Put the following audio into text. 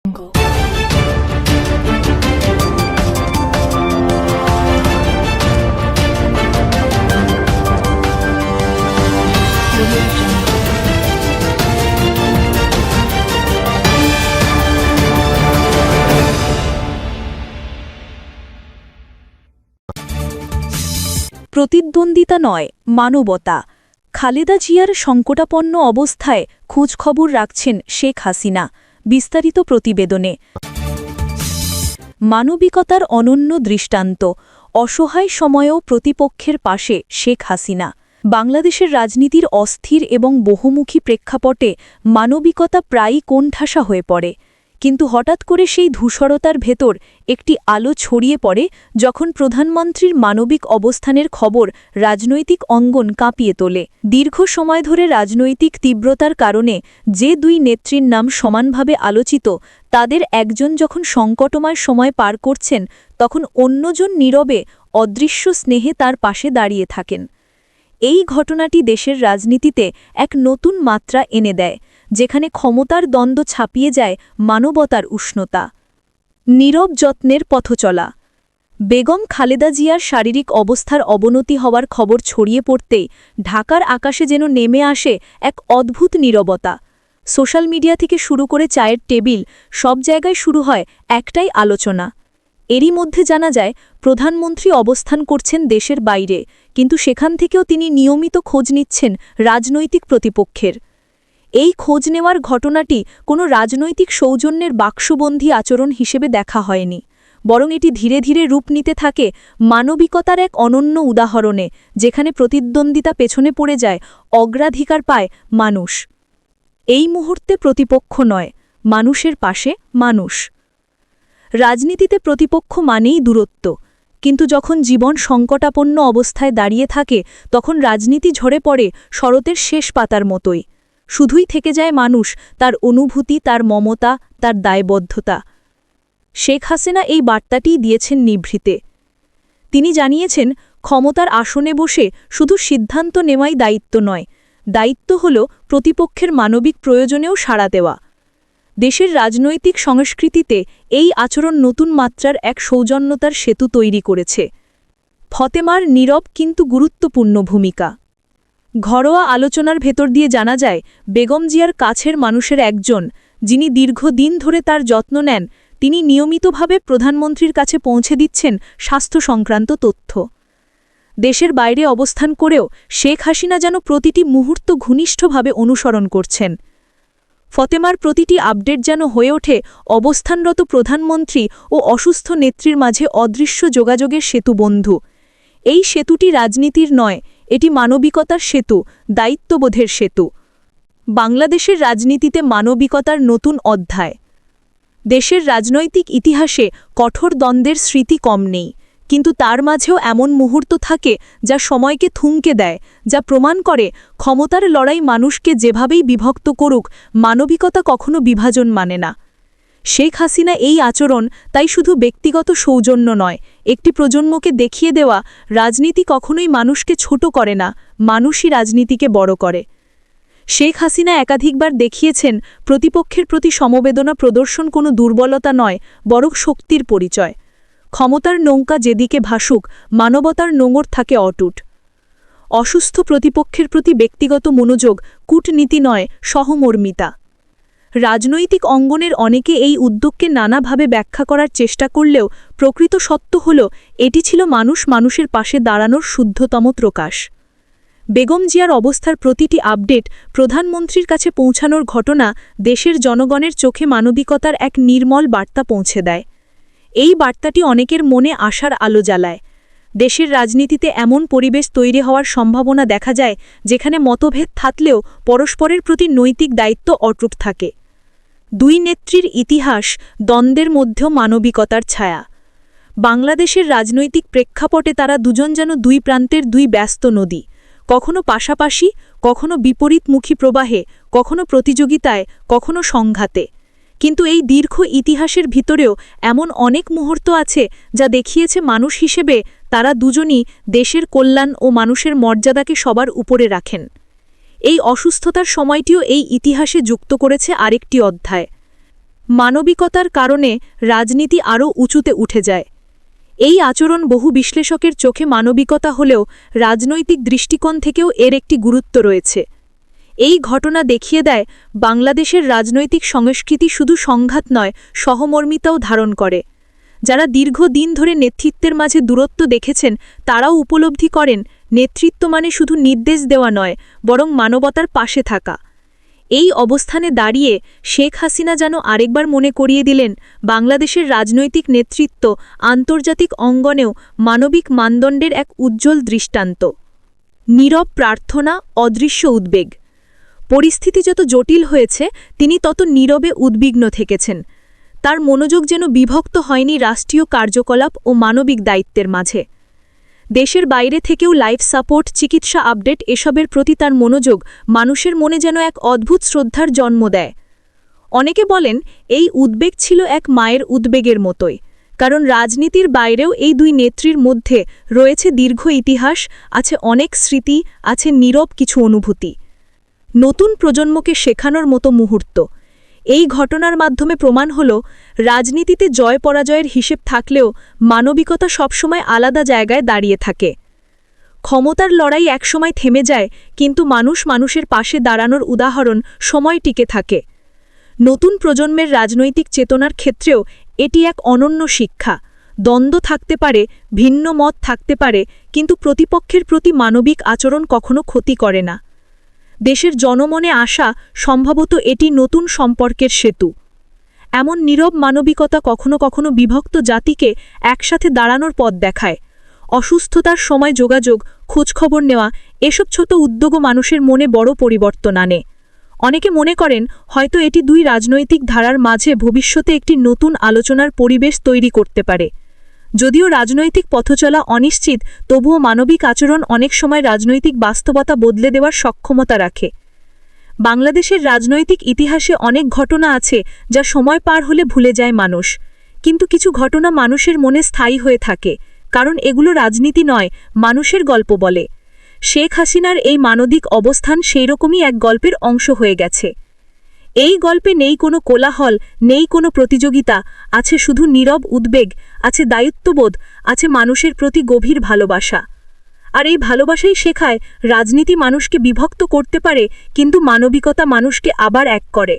Jungle. Audio Jungle. প্রতিদ্বন্দ্বিতা নয়, মানবতা। খালেদা জিয়ার সংকটাপন্ন অবস্থায় খোঁজখবর রাখছেন শেখ হাসিনা। বিস্তারিত প্রতিবেদনে। মানবিকতার অনন্য দৃষ্টান্ত। অসহায় সময়েও প্রতিপক্ষের পাশে শেখ হাসিনা। বাংলাদেশের রাজনীতির অস্থির এবং বহুমুখী প্রেক্ষাপটে মানবিকতা প্রায়ই কোণঠাসা হয়ে পড়ে, কিন্তু হঠাৎ করে সেই ধূসরতার ভেতর একটি আলো ছড়িয়ে পড়ে যখন প্রধানমন্ত্রীর মানবিক অবস্থানের খবর রাজনৈতিক অঙ্গন কাঁপিয়ে তোলে। দীর্ঘ সময় ধরে রাজনৈতিক তীব্রতার কারণে যে দুই নেত্রীর নাম সমানভাবে আলোচিত, তাদের একজন যখন সংকটময় সময় পার করছেন, তখন অন্যজন নীরবে অদৃশ্য স্নেহে তার পাশে দাঁড়িয়ে থাকেন। এই ঘটনাটি দেশের রাজনীতিতে এক নতুন মাত্রা এনে দেয়, যেখানে ক্ষমতার দ্বন্দ্ব ছাপিয়ে যায় মানবতার উষ্ণতা। নীরব যত্নের পথচলা। বেগম খালেদা জিয়ার শারীরিক অবস্থার অবনতি হওয়ার খবর ছড়িয়ে পড়তেই ঢাকার আকাশে যেন নেমে আসে এক অদ্ভুত নীরবতা। সোশ্যাল মিডিয়া থেকে শুরু করে চায়ের টেবিল, সব জায়গায় শুরু হয় একটাই আলোচনা। এরই মধ্যে জানা যায় প্রধানমন্ত্রী অবস্থান করছেন দেশের বাইরে, কিন্তু সেখান থেকেও তিনি নিয়মিত খোঁজ নিচ্ছেন রাজনৈতিক প্রতিপক্ষের। এই খোঁজ নেওয়ার ঘটনাটি কোনো রাজনৈতিক সৌজন্যের বাক্সবন্দী আচরণ হিসেবে দেখা হয়নি, বরং এটি ধীরে ধীরে রূপ নিতে থাকে মানবিকতার এক অনন্য উদাহরণে, যেখানে প্রতিদ্বন্দ্বিতা পেছনে পড়ে যায়, অগ্রাধিকার পায় মানুষ। এই মুহূর্তে প্রতিপক্ষ নয়, মানুষের পাশে মানুষ। রাজনীতিতে প্রতিপক্ষ মানেই দূরত্ব, কিন্তু যখন জীবন সংকটাপন্ন অবস্থায় দাঁড়িয়ে থাকে, তখন রাজনীতি ঝরে পড়ে শরতের শেষ পাতার মতোই। শুধুই থেকে যায় মানুষ, তার অনুভূতি, তার মমতা, তার দায়বদ্ধতা। শেখ হাসিনা এই বার্তাটিই দিয়েছেন নিভৃতে। তিনি জানিয়েছেন, ক্ষমতার আসনে বসে শুধু সিদ্ধান্ত নেওয়াই দায়িত্ব নয়, দায়িত্ব হল প্রতিপক্ষের মানবিক প্রয়োজনেও সাড়া দেওয়া। দেশের রাজনৈতিক সংস্কৃতিতে এই আচরণ নতুন মাত্রার এক সৌজন্যতার সেতু তৈরি করেছে। ফতেমার নীরব কিন্তু গুরুত্বপূর্ণ ভূমিকা। ঘরোয়া আলোচনার ভেতর দিয়ে জানা যায়, বেগম জিয়ার কাছের মানুষের একজন, যিনি দীর্ঘদিন ধরে তার যত্ন নেন, তিনি নিয়মিতভাবে প্রধানমন্ত্রীর কাছে পৌঁছে দিচ্ছেন স্বাস্থ্য সংক্রান্ত তথ্য। দেশের বাইরে অবস্থান করেও শেখ হাসিনা যেন প্রতিটি মুহূর্ত ঘনিষ্ঠভাবে অনুসরণ করছেন। ফতেমার প্রতিটি আপডেট যেন হয়ে ওঠে অবস্থানরত প্রধানমন্ত্রী ও অসুস্থ নেত্রীর মাঝে অদৃশ্য যোগাযোগের সেতুবন্ধু। এই সেতুটি রাজনীতির নয়, এটি মানবিকতার সেতু, দায়িত্ববোধের সেতু। বাংলাদেশের রাজনীতিতে মানবিকতার নতুন অধ্যায়। দেশের রাজনৈতিক ইতিহাসে কঠোর দ্বন্দ্বের স্মৃতি কম নেই, কিন্তু তার মাঝেও এমন মুহূর্ত থাকে যা সময়কে থমকে দেয়, যা প্রমাণ করে ক্ষমতার লড়াই মানুষকে যেভাবেই বিভক্ত করুক, মানবিকতা কখনো বিভাজন মানে না। শেখ হাসিনা এই আচরণ তাই শুধু ব্যক্তিগত সৌজন্য নয়, একটি প্রজন্মকে দেখিয়ে দেওয়া, রাজনীতি কখনোই মানুষকে ছোট করে না, মানুষই রাজনীতিকে বড় করে। শেখ হাসিনা একাধিকবার দেখিয়েছেন, প্রতিপক্ষের প্রতি সমবেদনা প্রদর্শন কোনো দুর্বলতা নয়, বরং শক্তির পরিচয়। ক্ষমতার নৌকা যেদিকে ভাসুক, মানবতার নোঙর থাকে অটুট। অসুস্থ প্রতিপক্ষের প্রতি ব্যক্তিগত মনোযোগ কূটনীতি নয়, সহমর্মিতা। রাজনৈতিক অঙ্গনের অনেকে এই উদ্যোগকে নানাভাবে ব্যাখ্যা করার চেষ্টা করলেও প্রকৃত সত্য হল, এটি ছিল মানুষ মানুষের পাশে দাঁড়ানোর শুদ্ধতম প্রকাশ। বেগম জিয়ার অবস্থার প্রতিটি আপডেট প্রধানমন্ত্রীর কাছে পৌঁছানোর ঘটনা দেশের জনগণের চোখে মানবিকতার এক নির্মল বার্তা পৌঁছে দেয়। এই বার্তাটি অনেকের মনে আশার আলো জ্বালায়। দেশের রাজনীতিতে এমন পরিবেশ তৈরি হওয়ার সম্ভাবনা দেখা যায়, যেখানে মতভেদ থাকলেও পরস্পরের প্রতি নৈতিক দায়িত্ব অটুট থাকে। দুই নেত্রীর ইতিহাস, দ্বন্দ্বের মধ্যেও মানবিকতার ছায়া। বাংলাদেশের রাজনৈতিক প্রেক্ষাপটে তারা দুজন যেন দুই প্রান্তের দুই ব্যস্ত নদী, কখনো পাশাপাশি, কখনো বিপরীতমুখী প্রবাহে, কখনো প্রতিযোগিতায়, কখনো সংঘাতে। কিন্তু এই দীর্ঘ ইতিহাসের ভিতরেও এমন অনেক মুহূর্ত আছে যা দেখিয়েছে মানুষ হিসেবে তারা দুজনই দেশের কল্যাণ ও মানুষের মর্যাদাকে সবার উপরে রাখেন। এই অসুস্থতার সময়টিও এই ইতিহাসে যুক্ত করেছে আরেকটি অধ্যায়। মানবিকতার কারণে রাজনীতি আরও উঁচুতে উঠে যায়। এই আচরণ বহু বিশ্লেষকের চোখে মানবিকতা হলেও রাজনৈতিক দৃষ্টিকোণ থেকেও এর একটি গুরুত্ব রয়েছে। এই ঘটনা দেখিয়ে দেয় বাংলাদেশের রাজনৈতিক সংস্কৃতি শুধু সংঘাত নয়, সহমর্মিতাও ধারণ করে। যারা দীর্ঘদিন ধরে নেতৃত্বের মাঝে দূরত্ব দেখেছেন তারাও উপলব্ধি করেন নেতৃত্ব মানে শুধু নির্দেশ দেওয়া নয়, বরং মানবতার পাশে থাকা। এই অবস্থানে দাঁড়িয়ে শেখ হাসিনা যেন আরেকবার মনে করিয়ে দিলেন বাংলাদেশের রাজনৈতিক নেতৃত্ব আন্তর্জাতিক অঙ্গনেও মানবিক মানদণ্ডের এক উজ্জ্বল দৃষ্টান্ত। নীরব প্রার্থনা, অদৃশ্য উদ্বেগ। পরিস্থিতি যত জটিল হয়েছে তিনি তত নীরবে উদ্বিগ্ন থেকেছেন। তার মনোযোগ যেন বিভক্ত হয়নি রাষ্ট্রীয় কার্যকলাপ ও মানবিক দায়িত্বের মাঝে। দেশের বাইরে থেকেও লাইফ সাপোর্ট, চিকিৎসা আপডেট এসবের প্রতি তার মনোযোগ মানুষের মনে যেন এক অদ্ভুত শ্রদ্ধার জন্ম দেয়। অনেকে বলেন এই উদ্বেগ ছিল এক মায়ের উদ্বেগের মতোই, কারণ রাজনীতির বাইরেও এই দুই নেত্রীর মধ্যে রয়েছে দীর্ঘ ইতিহাস, আছে অনেক স্মৃতি, আছে নীরব কিছু অনুভূতি। নতুন প্রজন্মকে শেখানোর মতো মুহূর্ত। এই ঘটনার মাধ্যমে প্রমাণ হল রাজনীতিতে জয় পরাজয়ের হিসেব থাকলেও মানবিকতা সবসময় আলাদা জায়গায় দাঁড়িয়ে থাকে। ক্ষমতার লড়াই একসময় থেমে যায়, কিন্তু মানুষ মানুষের পাশে দাঁড়ানোর উদাহরণ সময় টিকে থাকে। নতুন প্রজন্মের রাজনৈতিক চেতনার ক্ষেত্রেও এটি এক অনন্য শিক্ষা। দ্বন্দ্ব থাকতে পারে, ভিন্ন মত থাকতে পারে, কিন্তু প্রতিপক্ষের প্রতি মানবিক আচরণ কখনো ক্ষতি করে না। দেশের জনমনে আসা সম্ভবত এটি নতুন সম্পর্কের সেতু। এমন নীরব মানবিকতা কখনো কখনো বিভক্ত জাতিকে একসাথে দাঁড়ানোর পথ দেখায়। অসুস্থতার সময় যোগাযোগ, খোঁজখবর নেওয়া, এসব ছোট উদ্যোগও মানুষের মনে বড় পরিবর্তন আনে। অনেকে মনে করেন হয়তো এটি দুই রাজনৈতিক ধারার মাঝে ভবিষ্যতে একটি নতুন আলোচনার পরিবেশ তৈরি করতে পারে। যদিও রাজনৈতিক পথচলা অনিশ্চিত, তবুও মানবিক আচরণ অনেক সময় রাজনৈতিক বাস্তবতা বদলে দেওয়ার সক্ষমতা রাখে। বাংলাদেশের রাজনৈতিক ইতিহাসে অনেক ঘটনা আছে যা সময় পার হলে ভুলে যায় মানুষ, কিন্তু কিছু ঘটনা মানুষের মনে স্থায়ী হয়ে থাকে, কারণ এগুলো রাজনীতি নয়, মানুষের গল্প বলে। শেখ হাসিনার এই মানবিক অবস্থান সেইরকমই এক গল্পের অংশ হয়ে গেছে। এই গল্পে নেই কোনো কোলাহল, নেই কোনো প্রতিযোগিতা, আছে শুধু নীরব উদ্বেগ, আছে দায়িত্ববোধ, আছে মানুষের প্রতি গভীর ভালোবাসা। আর এই ভালোবাসাই শেখায় রাজনীতি মানুষকে বিভক্ত করতে পারে, কিন্তু মানবিকতা মানুষকে আবার এক করে।